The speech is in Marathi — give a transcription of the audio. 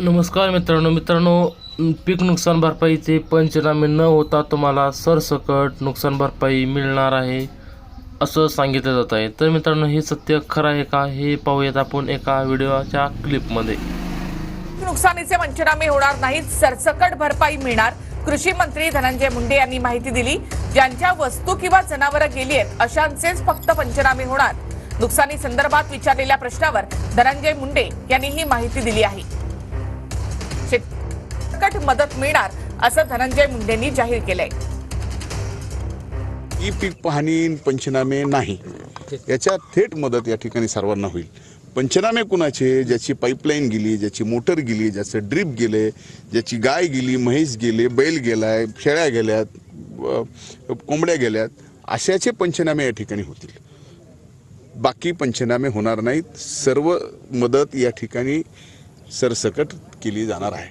नमस्कार मित्रांनो, पीक नुकसान भरपाईचे पंचनामे न होता तुम्हाला सरसकट नुकसान भरपाई मिळणार आहे असं सांगितलं जात आहे। तर मित्रांनो, हे सत्य खरं आहे का हे पाहूयात आपण एका व्हिडिओच्या क्लिपमध्ये। नुकसानीचे पंचनामे होणार नाहीत, सरसकट भरपाई मिळणार। कृषी मंत्री धनंजय मुंडे यांनी माहिती दिली। ज्यांच्या वस्तू किंवा जनावरं गेली आहेत अशांचेच फक्त पंचनामे होणार। नुकसानी संदर्भात विचारलेल्या प्रश्नावर धनंजय मुंडे यांनी ही माहिती दिली आहे। सरसकट मदत मिळणार असं धनंजय मुंडेंनी जाहीर केलंय। ई पीक पाहणी पंचनामे नाही, याच्या थेट मदत या ठिकाणी सर्वांना होईल। पंचनामे कुणाचे? ज्याची पाईपलाईन गेली, ज्याची मोटर गेली, ज्याचं ड्रीप गेले, ज्याची गाय गेली, म्हैस गेले, बैल गेलाय, शेळ्या गेल्यात, कोंबड्या गेल्यात, अशाचे पंचनामे या ठिकाणी होतील। बाकी पंचनामे होणार नाहीत। सर्व मदत या ठिकाणी सरसकट केली जाणार आहे।